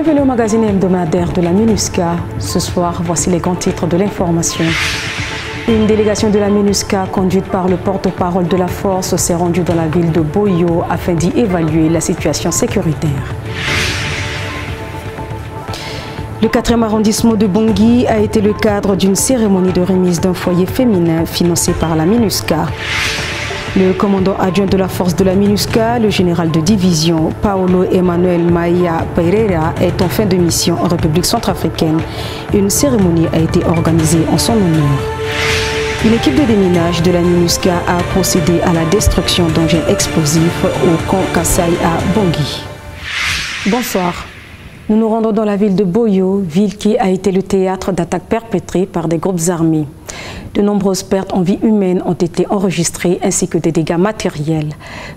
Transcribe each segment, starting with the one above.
Bienvenue au magazine hebdomadaire de la MINUSCA. Ce soir, voici les grands titres de l'information. Une délégation de la MINUSCA conduite par le porte-parole de la force s'est rendue dans la ville de Boyo afin d'y évaluer la situation sécuritaire. Le 4e arrondissement de Bangui a été le cadre d'une cérémonie de remise d'un foyer féminin financé par la MINUSCA. Le commandant adjoint de la force de la MINUSCA, le général de division Paulo Emmanuel Maia Pereira, est en fin de mission en République centrafricaine. Une cérémonie a été organisée en son honneur. Une équipe de déminage de la MINUSCA a procédé à la destruction d'engins explosifs au camp Kassai à Bangui. Bonsoir. Nous nous rendons dans la ville de Boyo, ville qui a été le théâtre d'attaques perpétrées par des groupes armés. De nombreuses pertes en vie humaine ont été enregistrées ainsi que des dégâts matériels.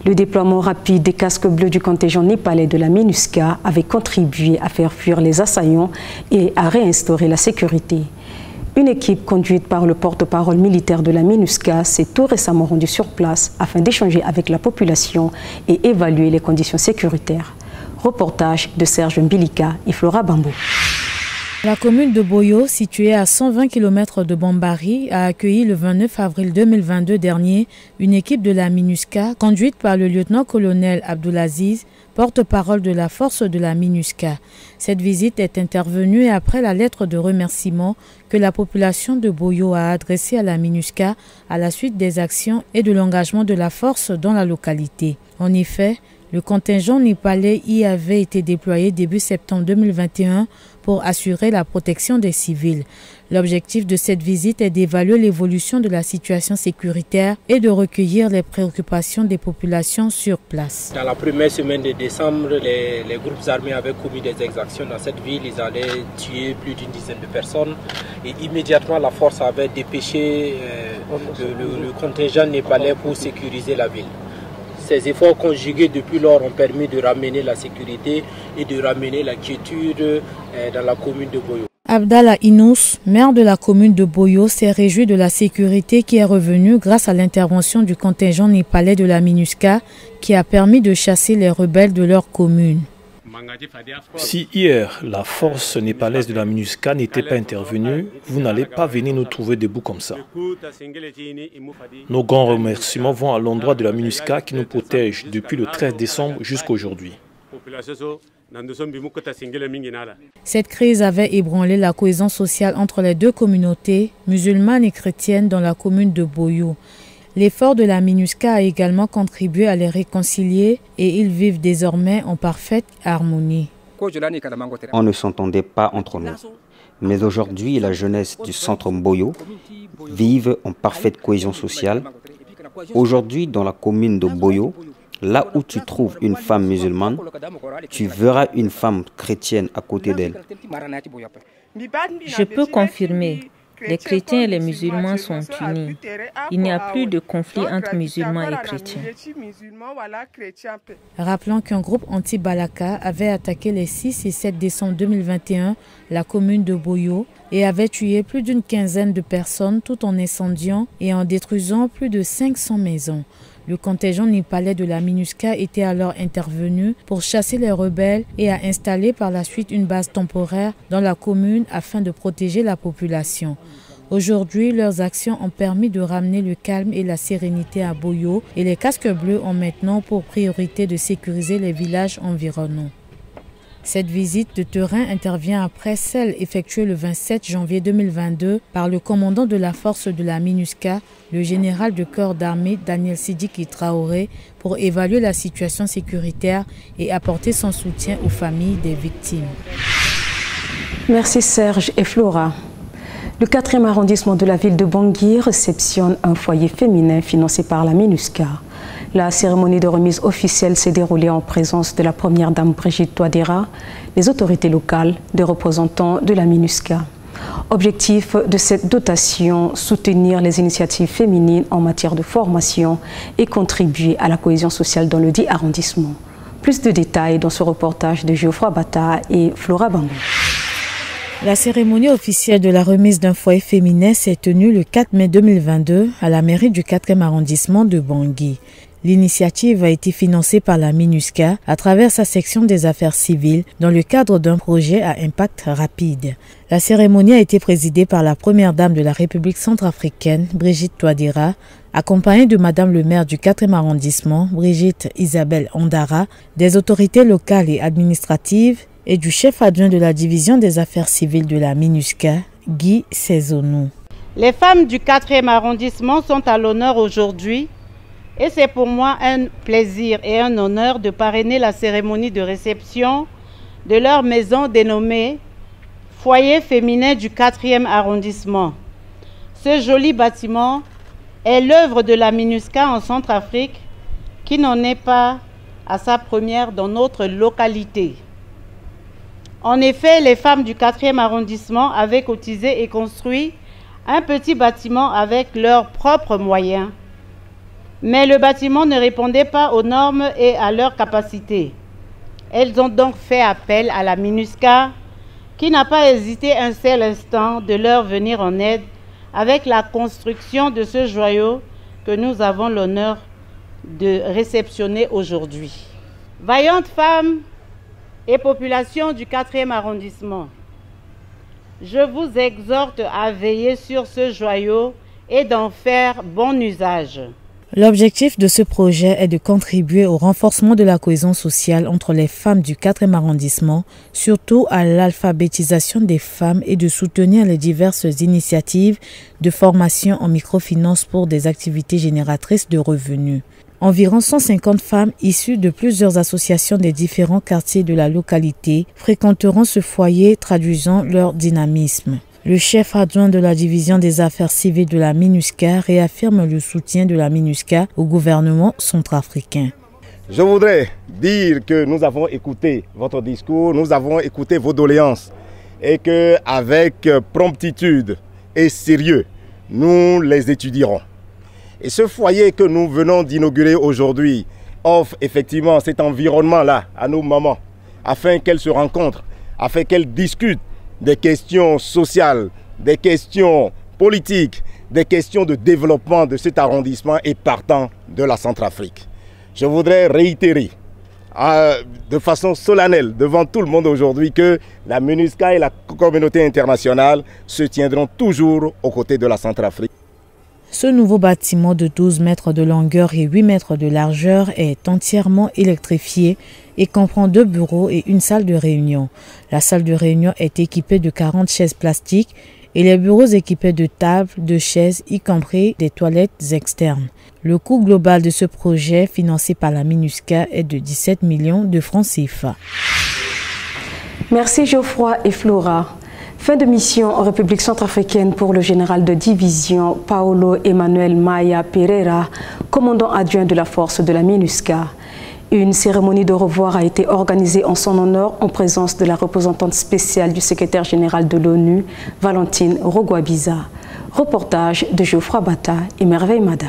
Le déploiement rapide des casques bleus du contingent népalais de la MINUSCA avait contribué à faire fuir les assaillants et à réinstaurer la sécurité. Une équipe conduite par le porte-parole militaire de la MINUSCA s'est tout récemment rendue sur place afin d'échanger avec la population et évaluer les conditions sécuritaires. Reportage de Serge Mbilika et Flora Bambou. La commune de Boyo, située à 120 km de Bambari, a accueilli le 29 avril 2022 dernier une équipe de la MINUSCA conduite par le lieutenant-colonel Abdoulaziz, porte-parole de la force de la MINUSCA. Cette visite est intervenue après la lettre de remerciement que la population de Boyo a adressée à la MINUSCA à la suite des actions et de l'engagement de la force dans la localité. En effet, le contingent népalais y avait été déployé début septembre 2021 pour assurer la protection des civils. L'objectif de cette visite est d'évaluer l'évolution de la situation sécuritaire et de recueillir les préoccupations des populations sur place. Dans la première semaine de décembre, les groupes armés avaient commis des exactions dans cette ville. Ils allaient tuer plus d'une dizaine de personnes. Et immédiatement, la force avait dépêché le contingent népalais pour sécuriser la ville. Ces efforts conjugués depuis lors ont permis de ramener la sécurité et de ramener la quiétude dans la commune de Boyo. Abdallah Inous, maire de la commune de Boyo, s'est réjoui de la sécurité qui est revenue grâce à l'intervention du contingent népalais de la MINUSCA qui a permis de chasser les rebelles de leur commune. Si hier, la force népalaise de la MINUSCA n'était pas intervenue, vous n'allez pas venir nous trouver debout comme ça. Nos grands remerciements vont à l'endroit de la MINUSCA qui nous protège depuis le 13 décembre jusqu'à aujourd'hui. Cette crise avait ébranlé la cohésion sociale entre les deux communautés, musulmanes et chrétiennes, dans la commune de Boyo. L'effort de la MINUSCA a également contribué à les réconcilier et ils vivent désormais en parfaite harmonie. On ne s'entendait pas entre nous. Mais aujourd'hui, la jeunesse du centre Boyo vive en parfaite cohésion sociale. Aujourd'hui, dans la commune de Boyo, là où tu trouves une femme musulmane, tu verras une femme chrétienne à côté d'elle. Je peux confirmer. Les chrétiens et les musulmans sont unis. Il n'y a plus de conflit entre musulmans et chrétiens. Rappelons qu'un groupe anti-Balaka avait attaqué les 6 et 7 décembre 2021 la commune de Boyo et avait tué plus d'une quinzaine de personnes tout en incendiant et en détruisant plus de 500 maisons. Le contingent népalais de la MINUSCA était alors intervenu pour chasser les rebelles et a installé par la suite une base temporaire dans la commune afin de protéger la population. Aujourd'hui, leurs actions ont permis de ramener le calme et la sérénité à Boyo et les casques bleus ont maintenant pour priorité de sécuriser les villages environnants. Cette visite de terrain intervient après celle effectuée le 27 janvier 2022 par le commandant de la force de la MINUSCA, le général de corps d'armée Daniel Sidiki Traoré, pour évaluer la situation sécuritaire et apporter son soutien aux familles des victimes. Merci Serge et Flora. Le 4e arrondissement de la ville de Bangui réceptionne un foyer féminin financé par la MINUSCA. La cérémonie de remise officielle s'est déroulée en présence de la première dame Brigitte Touadéra, des autorités locales, des représentants de la MINUSCA. Objectif de cette dotation, soutenir les initiatives féminines en matière de formation et contribuer à la cohésion sociale dans le dit arrondissement. Plus de détails dans ce reportage de Geoffroy Bata et Flora Bambou. La cérémonie officielle de la remise d'un foyer féminin s'est tenue le 4 mai 2022 à la mairie du 4e arrondissement de Bangui. L'initiative a été financée par la MINUSCA à travers sa section des affaires civiles dans le cadre d'un projet à impact rapide. La cérémonie a été présidée par la première dame de la République centrafricaine, Brigitte Touadéra, accompagnée de Madame le maire du 4e arrondissement, Brigitte Isabelle Ondara, des autorités locales et administratives et du chef adjoint de la division des affaires civiles de la MINUSCA, Guy Cézonou. Les femmes du 4e arrondissement sont à l'honneur aujourd'hui et c'est pour moi un plaisir et un honneur de parrainer la cérémonie de réception de leur maison dénommée Foyer féminin du 4e arrondissement. Ce joli bâtiment est l'œuvre de la MINUSCA en Centrafrique qui n'en est pas à sa première dans notre localité. En effet, les femmes du 4e arrondissement avaient cotisé et construit un petit bâtiment avec leurs propres moyens. Mais le bâtiment ne répondait pas aux normes et à leurs capacités. Elles ont donc fait appel à la MINUSCA qui n'a pas hésité un seul instant de leur venir en aide avec la construction de ce joyau que nous avons l'honneur de réceptionner aujourd'hui. Vaillantes femmes et population du 4e arrondissement, je vous exhorte à veiller sur ce joyau et d'en faire bon usage. L'objectif de ce projet est de contribuer au renforcement de la cohésion sociale entre les femmes du 4e arrondissement, surtout à l'alphabétisation des femmes et de soutenir les diverses initiatives de formation en microfinance pour des activités génératrices de revenus. Environ 150 femmes issues de plusieurs associations des différents quartiers de la localité fréquenteront ce foyer, traduisant leur dynamisme. Le chef adjoint de la division des affaires civiles de la MINUSCA réaffirme le soutien de la MINUSCA au gouvernement centrafricain. Je voudrais dire que nous avons écouté votre discours, nous avons écouté vos doléances et qu'avec promptitude et sérieux, nous les étudierons. Et ce foyer que nous venons d'inaugurer aujourd'hui offre effectivement cet environnement-là à nos mamans afin qu'elles se rencontrent, afin qu'elles discutent des questions sociales, des questions politiques, des questions de développement de cet arrondissement et partant de la Centrafrique. Je voudrais réitérer de façon solennelle devant tout le monde aujourd'hui que la MINUSCA et la communauté internationale se tiendront toujours aux côtés de la Centrafrique. Ce nouveau bâtiment de 12 mètres de longueur et 8 mètres de largeur est entièrement électrifié et comprend 2 bureaux et une salle de réunion. La salle de réunion est équipée de 40 chaises plastiques et les bureaux équipés de tables, de chaises, y compris des toilettes externes. Le coût global de ce projet, financé par la MINUSCA, est de 17 millions de francs CFA. Merci Geoffroy et Flora. Fin de mission en République centrafricaine pour le général de division Paulo Emmanuel Maia Pereira, commandant adjoint de la force de la MINUSCA. Une cérémonie de revoir a été organisée en son honneur en présence de la représentante spéciale du secrétaire général de l'ONU, Valentine Rogwabiza. Reportage de Geoffroy Bata et Merveille Mada.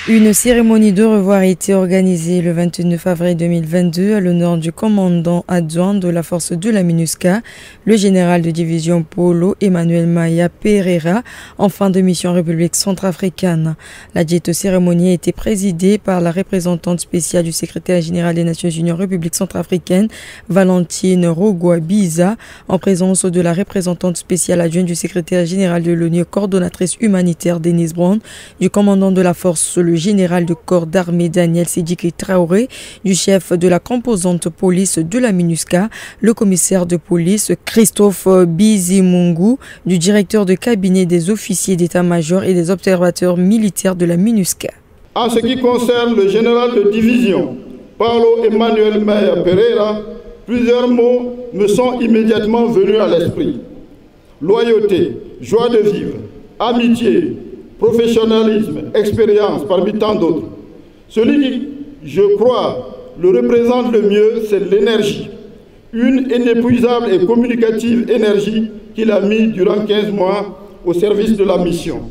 Une cérémonie de revoir a été organisée le 29 avril 2022 à l'honneur du commandant adjoint de la force de la MINUSCA, le général de division Paulo Emmanuel Maia Pereira, en fin de mission en République centrafricaine. La dite cérémonie a été présidée par la représentante spéciale du secrétaire général des Nations Unies en République centrafricaine, Valentine Rogwabiza, en présence de la représentante spéciale adjointe du secrétaire général de l'ONU, coordonnatrice humanitaire Denise Brown, du commandant de la force, le général de corps d'armée Daniel Sidiki Traoré, du chef de la composante police de la MINUSCA, le commissaire de police Christophe Bizimungu, du directeur de cabinet des officiers d'état-major et des observateurs militaires de la MINUSCA. En ce qui concerne le général de division Paulo Emmanuel Maia Pereira, plusieurs mots me sont immédiatement venus à l'esprit. Loyauté, joie de vivre, amitié, professionnalisme, expérience, parmi tant d'autres. Celui qui, je crois, le représente le mieux, c'est l'énergie. Une inépuisable et communicative énergie qu'il a mise durant 15 mois au service de la mission.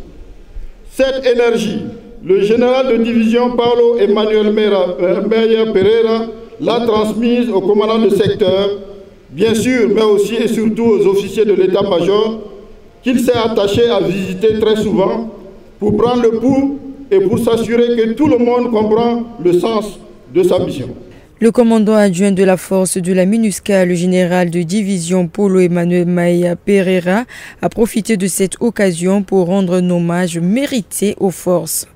Cette énergie, le général de division Paulo Emmanuel Maia Pereira l'a transmise au commandant de secteur, bien sûr, mais aussi et surtout aux officiers de l'état-major, qu'il s'est attaché à visiter très souvent pour prendre le pouls et pour s'assurer que tout le monde comprend le sens de sa mission. Le commandant adjoint de la force de la MINUSCA, le général de division Paulo Emmanuel Maia Pereira, a profité de cette occasion pour rendre un hommage mérité aux forces.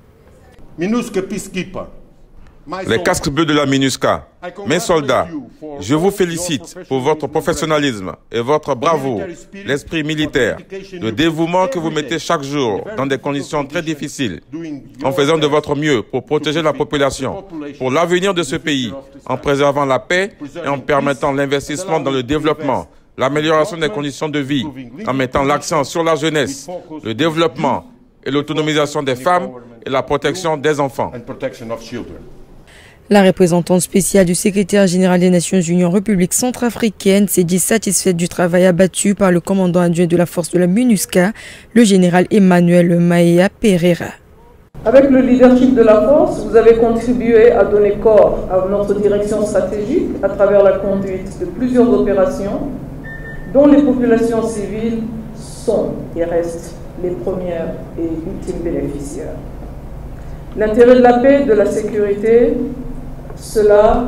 Les casques bleus de la MINUSCA, mes soldats, je vous félicite pour votre professionnalisme et votre bravoure, l'esprit militaire, le dévouement que vous mettez chaque jour dans des conditions très difficiles, en faisant de votre mieux pour protéger la population, pour l'avenir de ce pays, en préservant la paix et en permettant l'investissement dans le développement, l'amélioration des conditions de vie, en mettant l'accent sur la jeunesse, le développement et l'autonomisation des femmes et la protection des enfants. La représentante spéciale du secrétaire général des Nations Unies en République centrafricaine s'est dit satisfaite du travail abattu par le commandant adjoint de la force de la MINUSCA, le général Emmanuel Maia Pereira. Avec le leadership de la force, vous avez contribué à donner corps à notre direction stratégique à travers la conduite de plusieurs opérations dont les populations civiles sont et restent les premières et ultimes bénéficiaires. L'intérêt de la paix et de la sécurité, cela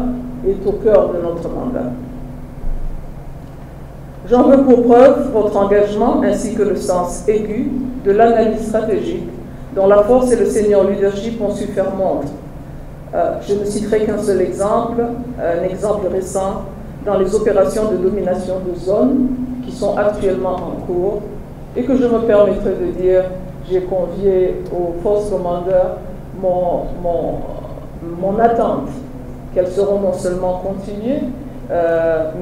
est au cœur de notre mandat. J'en veux pour preuve votre engagement ainsi que le sens aigu de l'analyse stratégique dont la force et le senior leadership ont su faire montre. Je ne citerai qu'un seul exemple, un exemple récent dans les opérations de domination de zone qui sont actuellement en cours et que je me permettrai de dire, j'ai convié aux forces commandeurs mon attente qu'elles seront non seulement continuées,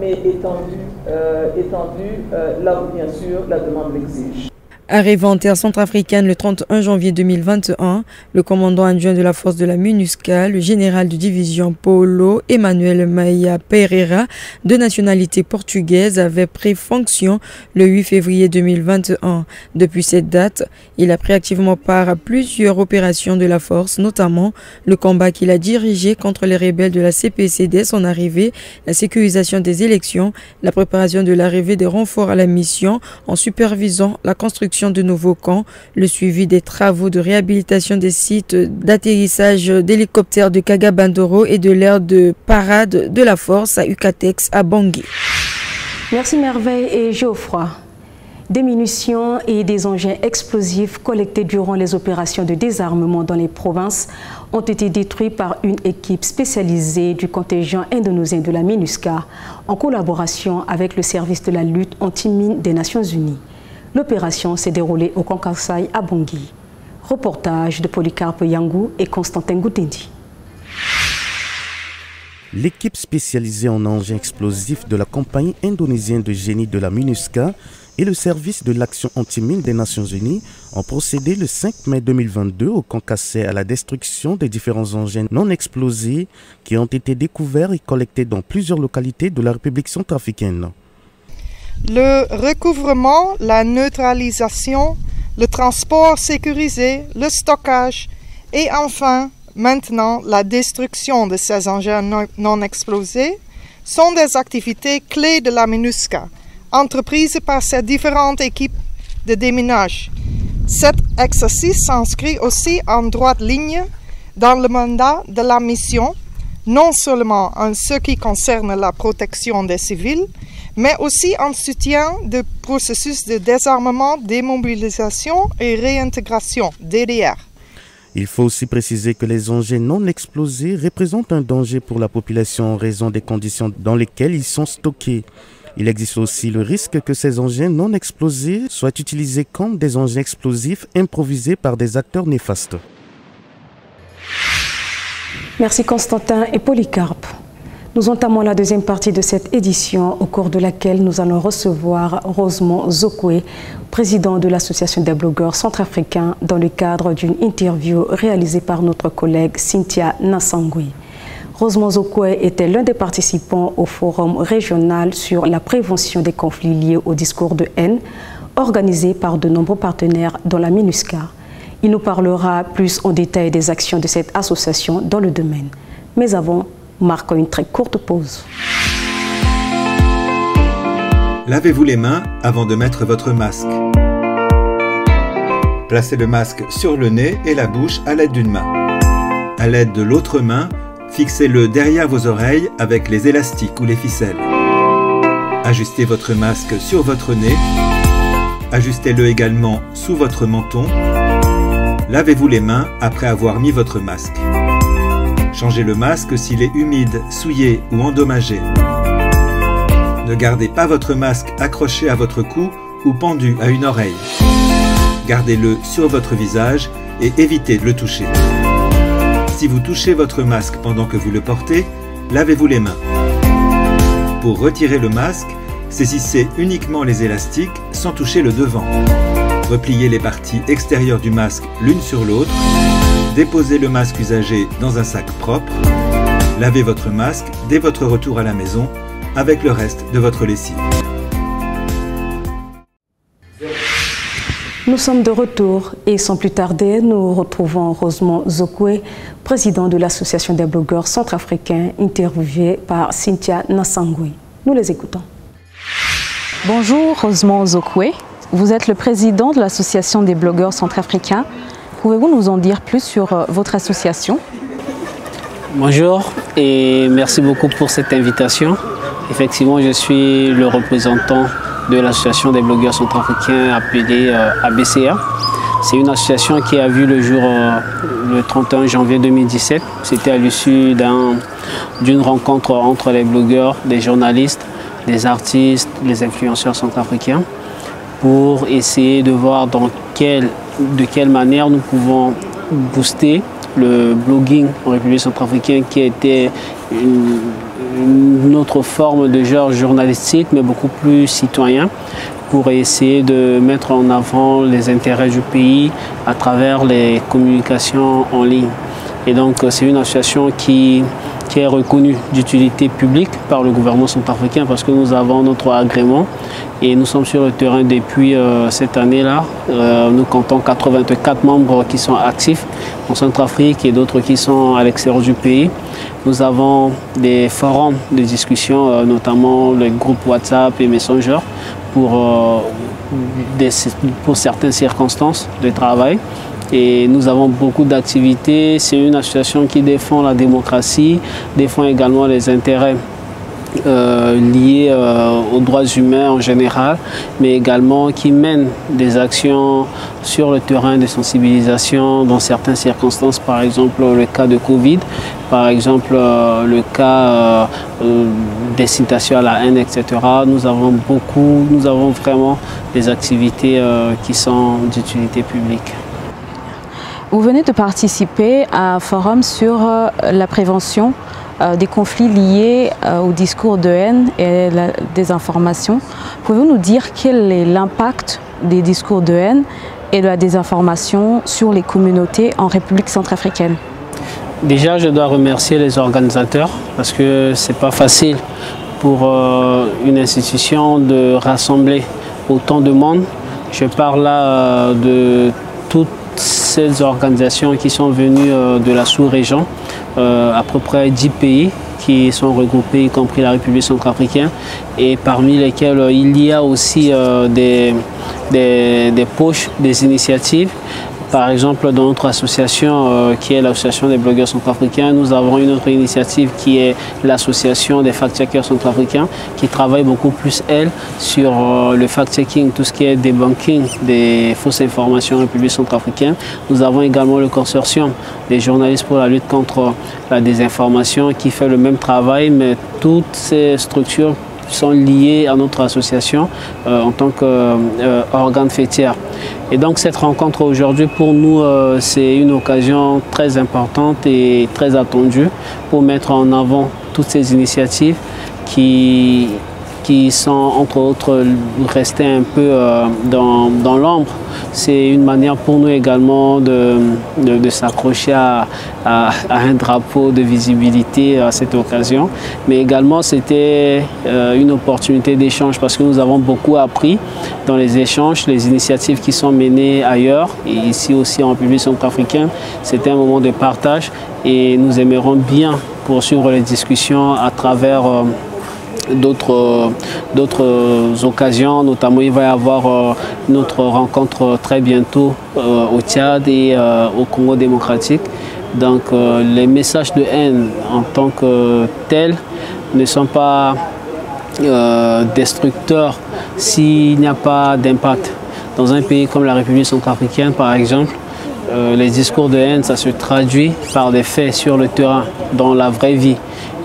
mais étendues là où, bien sûr, la demande l'exige. Arrivé en terre centrafricaine le 31 janvier 2021, le commandant adjoint de la force de la MINUSCA, le général de division Paulo Emmanuel Maia Pereira, de nationalité portugaise, avait pris fonction le 8 février 2021. Depuis cette date, il a pris activement part à plusieurs opérations de la force, notamment le combat qu'il a dirigé contre les rebelles de la CPC dès son arrivée, la sécurisation des élections, la préparation de l'arrivée des renforts à la mission en supervisant la construction de nouveaux camps, le suivi des travaux de réhabilitation des sites d'atterrissage d'hélicoptères de Kagabandoro et de l'aire de parade de la force à Ukatex à Bangui. Merci Merveille et Geoffroy. Des munitions et des engins explosifs collectés durant les opérations de désarmement dans les provinces ont été détruits par une équipe spécialisée du contingent indonésien de la MINUSCA en collaboration avec le service de la lutte anti-mine des Nations Unies. L'opération s'est déroulée au camp Kassai à Bangui. Reportage de Polycarpe Yangou et Constantin Goutendi. L'équipe spécialisée en engins explosifs de la compagnie indonésienne de génie de la MINUSCA et le service de l'action anti-mine des Nations Unies ont procédé le 5 mai 2022 au camp Kassai à la destruction des différents engins non explosés qui ont été découverts et collectés dans plusieurs localités de la République centrafricaine. Le recouvrement, la neutralisation, le transport sécurisé, le stockage et enfin, maintenant, la destruction de ces engins non explosés sont des activités clés de la MINUSCA, entreprise par ces différentes équipes de déminage. Cet exercice s'inscrit aussi en droite ligne dans le mandat de la mission, non seulement en ce qui concerne la protection des civils, mais aussi en soutien du processus de désarmement, démobilisation et réintégration, DDR. Il faut aussi préciser que les engins non explosés représentent un danger pour la population en raison des conditions dans lesquelles ils sont stockés. Il existe aussi le risque que ces engins non explosés soient utilisés comme des engins explosifs improvisés par des acteurs néfastes. Merci Constantin et Polycarpe. Nous entamons la deuxième partie de cette édition au cours de laquelle nous allons recevoir Rosemont Zokwe, président de l'Association des blogueurs centrafricains, dans le cadre d'une interview réalisée par notre collègue Cynthia Nassangui. Rosemont Zokwe était l'un des participants au forum régional sur la prévention des conflits liés au discours de haine, organisé par de nombreux partenaires dans la MINUSCA. Il nous parlera plus en détail des actions de cette association dans le domaine. Mais avant, marquons une très courte pause. Lavez-vous les mains avant de mettre votre masque. Placez le masque sur le nez et la bouche à l'aide d'une main. À l'aide de l'autre main, fixez-le derrière vos oreilles avec les élastiques ou les ficelles. Ajustez votre masque sur votre nez. Ajustez-le également sous votre menton. Lavez-vous les mains après avoir mis votre masque. Changez le masque s'il est humide, souillé ou endommagé. Ne gardez pas votre masque accroché à votre cou ou pendu à une oreille. Gardez-le sur votre visage et évitez de le toucher. Si vous touchez votre masque pendant que vous le portez, lavez-vous les mains. Pour retirer le masque, saisissez uniquement les élastiques sans toucher le devant. Repliez les parties extérieures du masque l'une sur l'autre. Déposez le masque usagé dans un sac propre. Lavez votre masque dès votre retour à la maison avec le reste de votre lessive. Nous sommes de retour et sans plus tarder, nous retrouvons Rosemont Zokwe, président de l'Association des blogueurs centrafricains, interviewé par Cynthia Nassangui. Nous les écoutons. Bonjour Rosemont Zokwe, vous êtes le président de l'Association des blogueurs centrafricains. Pouvez-vous nous en dire plus sur votre association? Bonjour et merci beaucoup pour cette invitation. Effectivement, je suis le représentant de l'association des blogueurs centrafricains appelée ABCA. C'est une association qui a vu le jour le 31 janvier 2017. C'était à l'issue d'une rencontre entre les blogueurs, des journalistes, des artistes, les influenceurs centrafricains pour essayer de voir de quelle manière nous pouvons booster le blogging en République centrafricaine qui était une autre forme de genre journalistique mais beaucoup plus citoyen pour essayer de mettre en avant les intérêts du pays à travers les communications en ligne. Et donc c'est une association qui est reconnue d'utilité publique par le gouvernement centrafricain parce que nous avons notre agrément et nous sommes sur le terrain depuis cette année-là. Nous comptons 84 membres qui sont actifs en Centrafrique et d'autres qui sont à l'extérieur du pays. Nous avons des forums de discussion, notamment les groupes WhatsApp et Messenger pour certaines circonstances de travail. Et nous avons beaucoup d'activités. C'est une association qui défend la démocratie, défend également les intérêts liés aux droits humains en général, mais également qui mène des actions sur le terrain de sensibilisation dans certaines circonstances, par exemple le cas de Covid, par exemple le cas d'incitation à la haine, etc. Nous avons vraiment des activités qui sont d'utilité publique. Vous venez de participer à un forum sur la prévention des conflits liés au discours de haine et la désinformation. Pouvez-vous nous dire quel est l'impact des discours de haine et de la désinformation sur les communautés en République centrafricaine? Déjà, je dois remercier les organisateurs parce que ce n'est pas facile pour une institution de rassembler autant de monde. Je parle là de toutes ces organisations qui sont venues de la sous-région, à peu près 10 pays qui sont regroupés, y compris la République centrafricaine, et parmi lesquels il y a aussi des poches, des initiatives. Par exemple, dans notre association, qui est l'association des blogueurs centrafricains, nous avons une autre initiative qui est l'association des fact-checkers centrafricains, qui travaille beaucoup plus, elle, sur le fact-checking, tout ce qui est debunking des fausses informations en République centrafricaine. Nous avons également le consortium des journalistes pour la lutte contre la désinformation, qui fait le même travail, mais toutes ces structures sont liées à notre association en tant qu'organe fêtière. Et donc cette rencontre aujourd'hui pour nous c'est une occasion très importante et très attendue pour mettre en avant toutes ces initiatives qui sont entre autres restées un peu dans l'ombre. C'est une manière pour nous également de s'accrocher à un drapeau de visibilité à cette occasion. Mais également c'était une opportunité d'échange parce que nous avons beaucoup appris dans les échanges, les initiatives qui sont menées ailleurs et ici aussi en République centrafricaine. C'était un moment de partage et nous aimerions bien poursuivre les discussions à travers d'autres occasions, notamment il va y avoir notre rencontre très bientôt au Tchad et au Congo démocratique. Donc les messages de haine en tant que tels ne sont pas destructeurs s'il n'y a pas d'impact. Dans un pays comme la République centrafricaine par exemple, les discours de haine, ça se traduit par des faits sur le terrain, dans la vraie vie.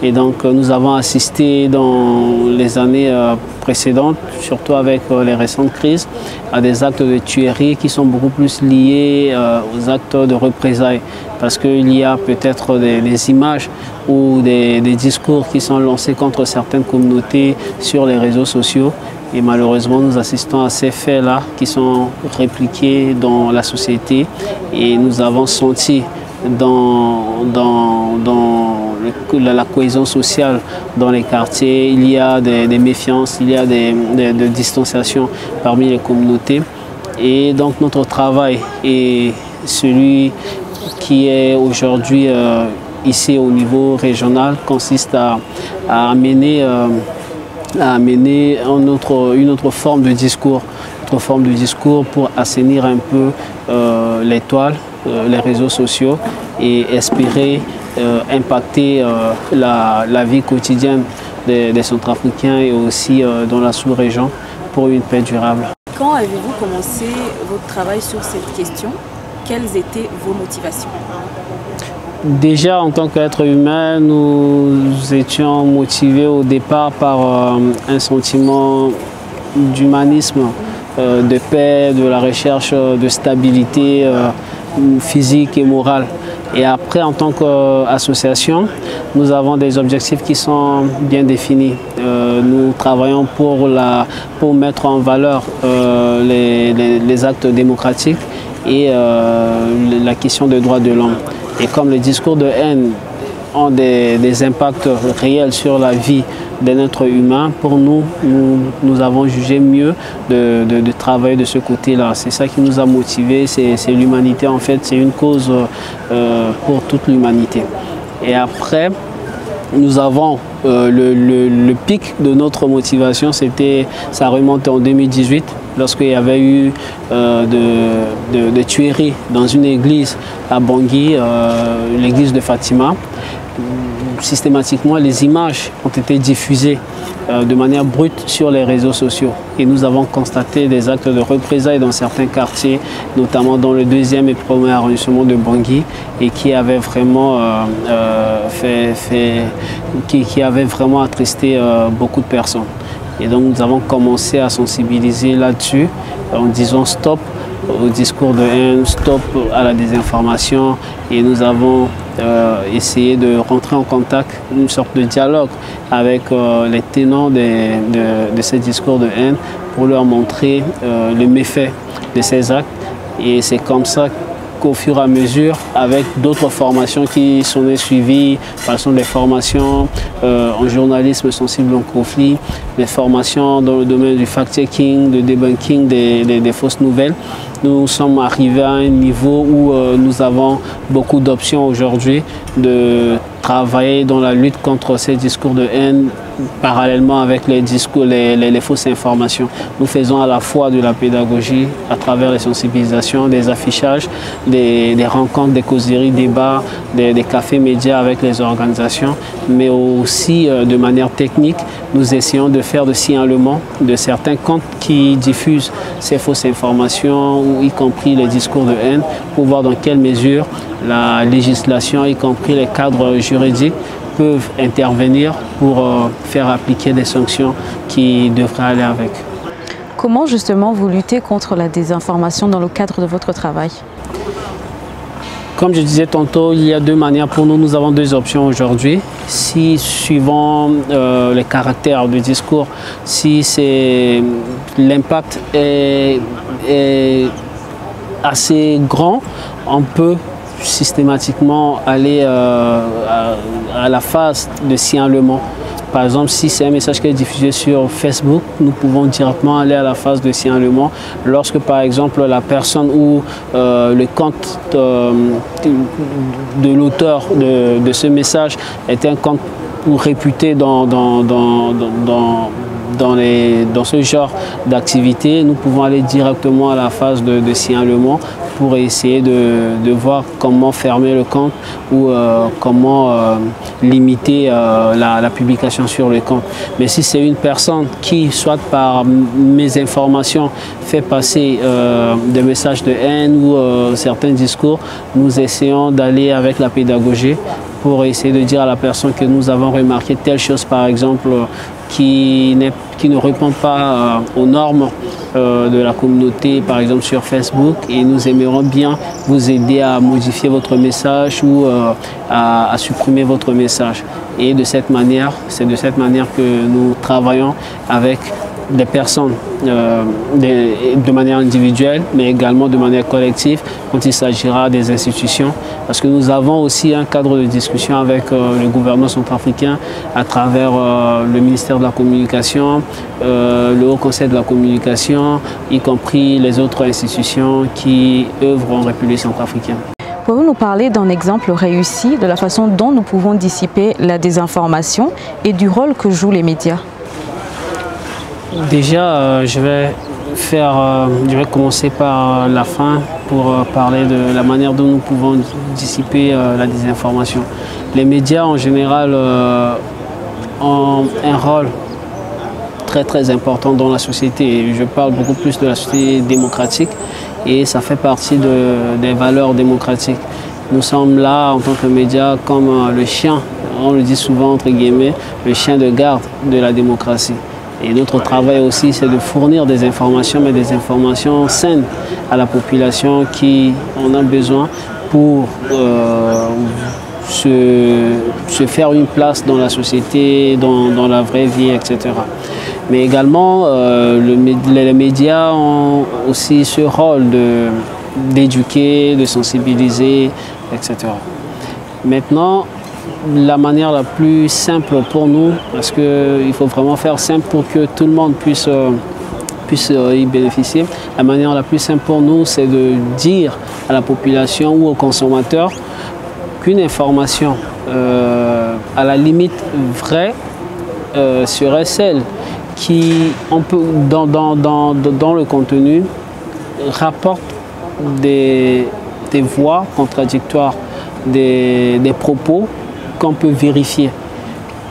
Et donc nous avons assisté dans les années précédentes, surtout avec les récentes crises, à des actes de tuerie qui sont beaucoup plus liés aux actes de représailles. Parce qu'il y a peut-être des images ou des discours qui sont lancés contre certaines communautés sur les réseaux sociaux. Et malheureusement, nous assistons à ces faits-là qui sont répliqués dans la société. Et nous avons senti dans la cohésion sociale dans les quartiers, il y a des méfiances, il y a des distanciations parmi les communautés. Et donc notre travail est celui qui est aujourd'hui ici au niveau régional, consiste à amener une autre forme de discours, pour assainir un peu les toiles, les réseaux sociaux et espérer impacter la vie quotidienne des Centrafricains et aussi dans la sous-région pour une paix durable. Quand avez-vous commencé votre travail sur cette question? Quelles étaient vos motivations? Déjà, en tant qu'être humain, nous étions motivés au départ par un sentiment d'humanisme, de paix, de la recherche de stabilité physique et morale. Et après, en tant qu'association, nous avons des objectifs qui sont bien définis. Nous travaillons pour mettre en valeur les actes démocratiques et la question des droits de l'homme. Et comme les discours de haine ont des impacts réels sur la vie d'un être humain, pour nous avons jugé mieux de travailler de ce côté-là. C'est ça qui nous a motivés, c'est l'humanité en fait, c'est une cause pour toute l'humanité. Et après, nous avons le pic de notre motivation, ça remonte en 2018, lorsqu'il y avait eu de tueries dans une église à Bangui, l'église de Fatima. Systématiquement, les images ont été diffusées de manière brute sur les réseaux sociaux. Et nous avons constaté des actes de représailles dans certains quartiers, notamment dans le 2e et 1er arrondissement de Bangui, et qui avaient vraiment, qui avait vraiment attristé beaucoup de personnes. Et donc nous avons commencé à sensibiliser là-dessus en disant stop au discours de haine, stop à la désinformation, et nous avons essayé de rentrer en contact, une sorte de dialogue avec les tenants de ces discours de haine pour leur montrer le méfait de ces actes. Et c'est comme ça qu'au fur et à mesure, avec d'autres formations qui sont suivies, par exemple des formations en journalisme sensible au conflit, des formations dans le domaine du fact-checking, de debunking des fausses nouvelles, nous sommes arrivés à un niveau où nous avons beaucoup d'options aujourd'hui de travailler dans la lutte contre ces discours de haine parallèlement avec les discours, les fausses informations. Nous faisons à la fois de la pédagogie à travers les sensibilisations, des affichages, des rencontres, des causeries, débats, des cafés médias avec les organisations, mais aussi de manière technique, nous essayons de faire de signalement de certains comptes qui diffusent ces fausses informations, y compris les discours de haine, pour voir dans quelle mesure la législation, y compris les cadres juridiques, peuvent intervenir pour faire appliquer des sanctions qui devraient aller avec. Comment justement vous luttez contre la désinformation dans le cadre de votre travail? Comme je disais tantôt, il y a deux manières pour nous. Nous avons deux options aujourd'hui. Si, suivant les caractères du discours, si l'impact est assez grand, on peut systématiquement aller à la phase de signalement. Par exemple, si c'est un message qui est diffusé sur Facebook, nous pouvons directement aller à la phase de signalement. Lorsque, par exemple, la personne ou le compte de l'auteur de ce message est un compte ou réputés dans ce genre d'activité, nous pouvons aller directement à la phase de signalement pour essayer de voir comment fermer le compte ou comment limiter la publication sur le compte. Mais si c'est une personne qui, soit par mes informations, fait passer des messages de haine ou certains discours, nous essayons d'aller avec la pédagogie pour essayer de dire à la personne que nous avons remarqué telle chose, par exemple, qui ne répond pas aux normes de la communauté, par exemple sur Facebook, et nous aimerions bien vous aider à modifier votre message ou à supprimer votre message. Et de cette manière, c'est de cette manière que nous travaillons avec des personnes de manière individuelle, mais également de manière collective quand il s'agira des institutions. Parce que nous avons aussi un cadre de discussion avec le gouvernement centrafricain à travers le ministère de la Communication, le Haut Conseil de la Communication, y compris les autres institutions qui œuvrent en République centrafricaine. Pouvez-vous nous parler d'un exemple réussi de la façon dont nous pouvons dissiper la désinformation et du rôle que jouent les médias? Déjà, je vais commencer par la fin pour parler de la manière dont nous pouvons dissiper la désinformation. Les médias en général ont un rôle très important dans la société. Je parle beaucoup plus de la société démocratique et ça fait partie des valeurs démocratiques. Nous sommes là en tant que médias comme le chien, on le dit souvent entre guillemets, le chien de garde de la démocratie. Et notre travail aussi, c'est de fournir des informations, mais des informations saines à la population qui en a besoin pour se faire une place dans la société, dans la vraie vie, etc. Mais également, les médias ont aussi ce rôle d'éduquer, de sensibiliser, etc. Maintenant, la manière la plus simple pour nous, parce qu'il faut vraiment faire simple pour que tout le monde puisse y bénéficier, la manière la plus simple pour nous, c'est de dire à la population ou aux consommateurs qu'une information, à la limite vraie, serait celle qui, dans le contenu, rapporte des voix contradictoires, des propos qu'on peut vérifier.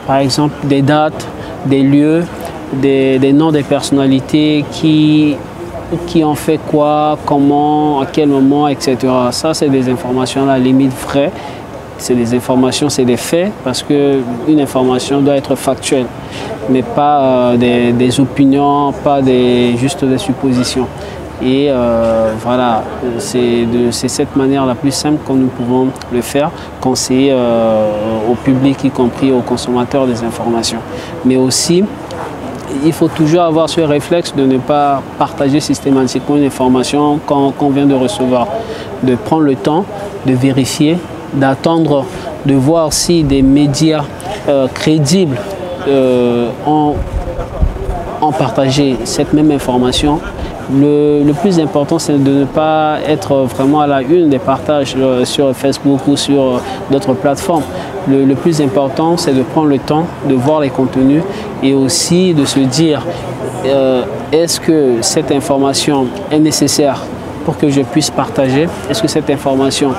Par exemple, des dates, des lieux, des noms des personnalités qui ont fait quoi, comment, à quel moment, etc. Ça, c'est des informations à la limite vraies. C'est des informations, c'est des faits, parce qu'une information doit être factuelle, mais pas des opinions, pas juste des suppositions. Et voilà, c'est cette manière la plus simple que nous pouvons le faire, conseiller au public, y compris aux consommateurs, des informations. Mais aussi, il faut toujours avoir ce réflexe de ne pas partager systématiquement une information qu'on vient de recevoir, de prendre le temps de vérifier, d'attendre, de voir si des médias crédibles ont partagé cette même information. Le plus important, c'est de ne pas être vraiment à la une des partages sur Facebook ou sur d'autres plateformes. Le plus important, c'est de prendre le temps de voir les contenus et aussi de se dire est-ce que cette information est nécessaire pour que je puisse partager? Est-ce que cette information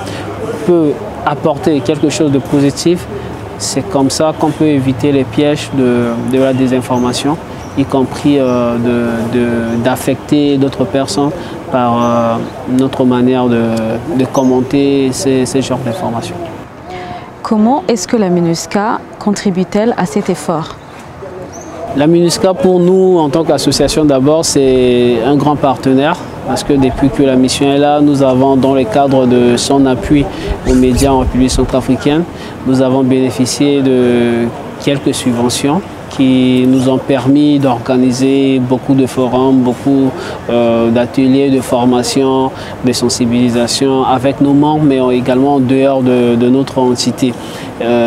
peut apporter quelque chose de positif? C'est comme ça qu'on peut éviter les pièges de la désinformation, y compris d'affecter d'autres personnes par notre manière de commenter ces genres d'informations. Comment est-ce que la MINUSCA contribue-t-elle à cet effort? La MINUSCA, pour nous, en tant qu'association d'abord, c'est un grand partenaire, parce que depuis que la mission est là, nous avons, dans le cadre de son appui aux médias en République centrafricaine, nous avons bénéficié de quelques subventions qui nous ont permis d'organiser beaucoup de forums, beaucoup d'ateliers de formation, de sensibilisation avec nos membres, mais également en dehors de notre entité.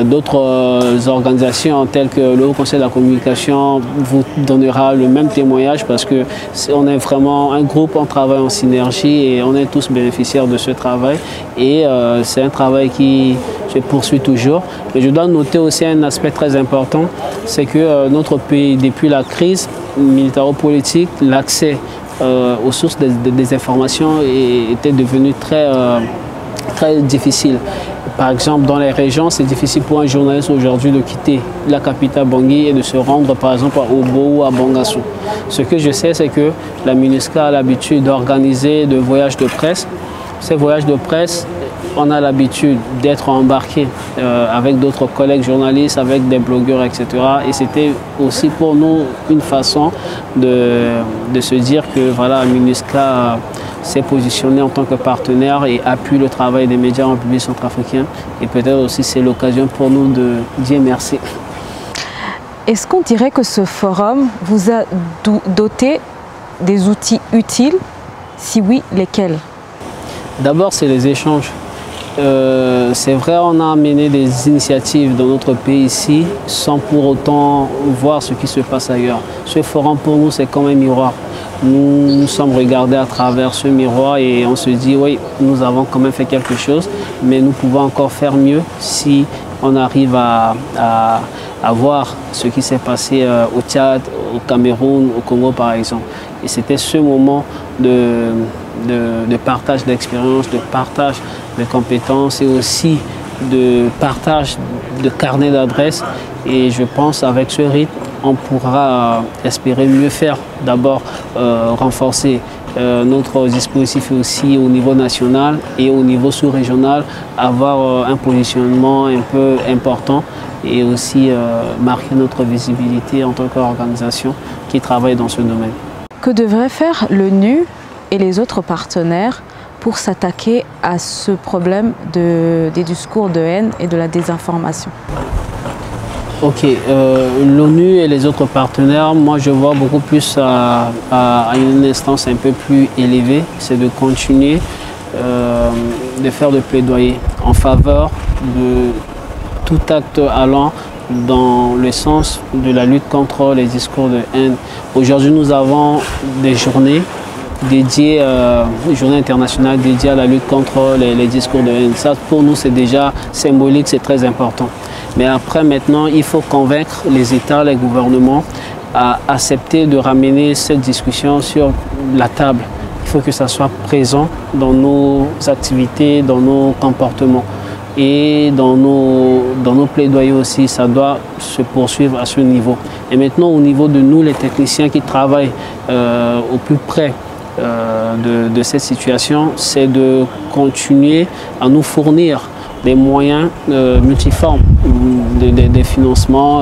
D'autres organisations telles que le Haut Conseil de la Communication vous donnera le même témoignage parce qu'on est vraiment un groupe, on travaille en synergie et on est tous bénéficiaires de ce travail. Et c'est un travail qui se poursuit toujours. Mais je dois noter aussi un aspect très important, c'est que notre pays, depuis la crise militaro-politique, l'accès aux sources des informations était devenu très difficile. Par exemple, dans les régions, c'est difficile pour un journaliste aujourd'hui de quitter la capitale Bangui et de se rendre par exemple à Obo ou à Bangassou. Ce que je sais, c'est que la MINUSCA a l'habitude d'organiser des voyages de presse. Ces voyages de presse, on a l'habitude d'être embarqué avec d'autres collègues journalistes, avec des blogueurs, etc. Et c'était aussi pour nous une façon de se dire que voilà, MINUSCA s'est positionné en tant que partenaire et appuie le travail des médias en République centrafricaine. Et peut-être aussi c'est l'occasion pour nous de dire merci. Est-ce qu'on dirait que ce forum vous a doté des outils utiles? Si oui, lesquels? D'abord, c'est les échanges. C'est vrai, on a mené des initiatives dans notre pays ici sans pour autant voir ce qui se passe ailleurs. Ce forum pour nous, c'est comme un miroir. Nous nous sommes regardés à travers ce miroir et on se dit oui, nous avons quand même fait quelque chose, mais nous pouvons encore faire mieux si on arrive à voir ce qui s'est passé au Tchad, au Cameroun, au Congo par exemple. Et c'était ce moment de partage d'expérience, de partage de compétences et aussi de partage de carnet d'adresses. Et je pense avec ce rythme, on pourra espérer mieux faire. D'abord, renforcer notre dispositif aussi au niveau national et au niveau sous-régional, avoir un positionnement un peu important et aussi marquer notre visibilité en tant qu'organisation qui travaille dans ce domaine. Que devrait faire l'ONU et les autres partenaires pour s'attaquer à ce problème des discours de haine et de la désinformation? Ok, l'ONU et les autres partenaires, moi je vois beaucoup plus à une instance un peu plus élevée, c'est de continuer de faire des plaidoyers en faveur de tout acte allant dans le sens de la lutte contre les discours de haine. Aujourd'hui, nous avons des journées dédiées, journée internationale dédiée à la lutte contre les discours de haine. Ça, pour nous, c'est déjà symbolique, c'est très important. Mais après, maintenant, il faut convaincre les États, les gouvernements à accepter de ramener cette discussion sur la table. Il faut que ça soit présent dans nos activités, dans nos comportements. Et dans nos plaidoyers aussi, ça doit se poursuivre à ce niveau. Et maintenant, au niveau de nous, les techniciens qui travaillent au plus près de cette situation, c'est de continuer à nous fournir des moyens multiformes, des financements,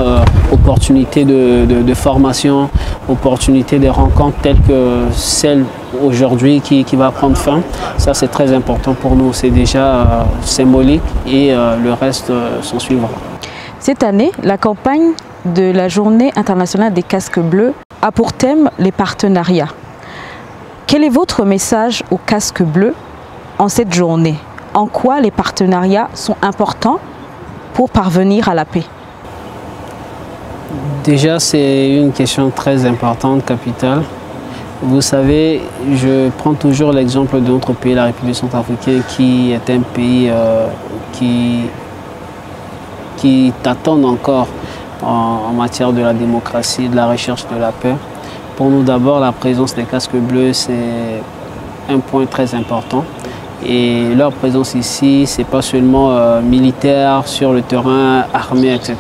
opportunités de formation, opportunités de rencontres telles que celle aujourd'hui qui va prendre fin. Ça, c'est très important pour nous. C'est déjà symbolique et le reste s'en suivra. Cette année, la campagne de la Journée internationale des casques bleus a pour thème les partenariats. Quel est votre message aux casques bleus en cette journée? En quoi les partenariats sont importants pour parvenir à la paix? Déjà, c'est une question très importante, capitale. Vous savez, je prends toujours l'exemple de notre pays, la République centrafricaine, qui est un pays qui tâtonne encore en matière de la démocratie, de la recherche de la paix. Pour nous, d'abord, la présence des casques bleus, c'est un point très important. Et leur présence ici, ce n'est pas seulement militaire, sur le terrain, armé, etc.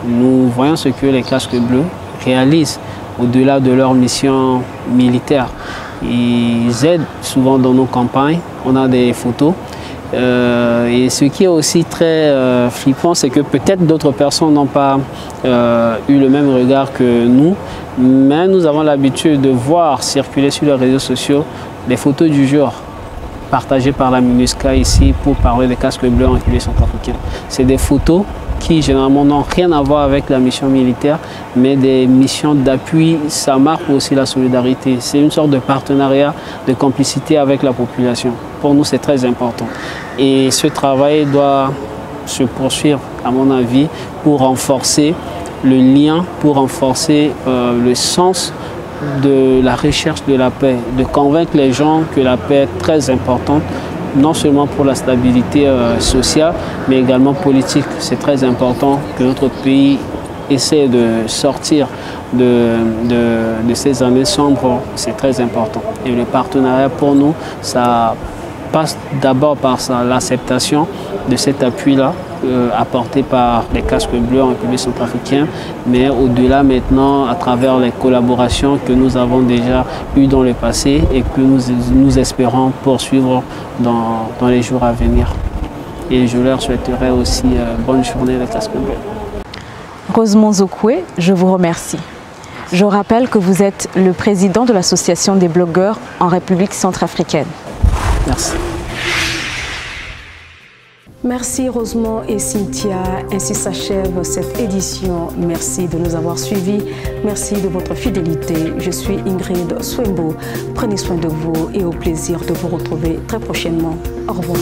Nous voyons ce que les casques bleus réalisent au-delà de leur mission militaire. Ils aident souvent dans nos campagnes, on a des photos. Et ce qui est aussi très flippant, c'est que peut-être d'autres personnes n'ont pas eu le même regard que nous, mais nous avons l'habitude de voir circuler sur les réseaux sociaux des photos du jour partagées par la MINUSCA ici pour parler des casques bleus en République centrafricaine. C'est des photos qui généralement n'ont rien à voir avec la mission militaire, mais des missions d'appui. Ça marque aussi la solidarité. C'est une sorte de partenariat, de complicité avec la population. Pour nous, c'est très important. Et ce travail doit se poursuivre, à mon avis, pour renforcer le lien, pour renforcer le sens de la recherche de la paix, de convaincre les gens que la paix est très importante, non seulement pour la stabilité sociale, mais également politique. C'est très important que notre pays essaie de sortir de ces années sombres, c'est très important. Et le partenariat pour nous, ça passe d'abord par l'acceptation de cet appui-là, apporté par les casques bleus en République centrafricaine, mais au-delà maintenant à travers les collaborations que nous avons déjà eues dans le passé et que nous espérons poursuivre dans les jours à venir. Et je leur souhaiterais aussi bonne journée les casques bleus. Rosemont Zokwe, je vous remercie. Je rappelle que vous êtes le président de l'Association des blogueurs en République centrafricaine. Merci. Merci Rosemont et Cynthia. Ainsi s'achève cette édition. Merci de nous avoir suivis. Merci de votre fidélité. Je suis Ingrid Swembo. Prenez soin de vous et au plaisir de vous retrouver très prochainement. Au revoir.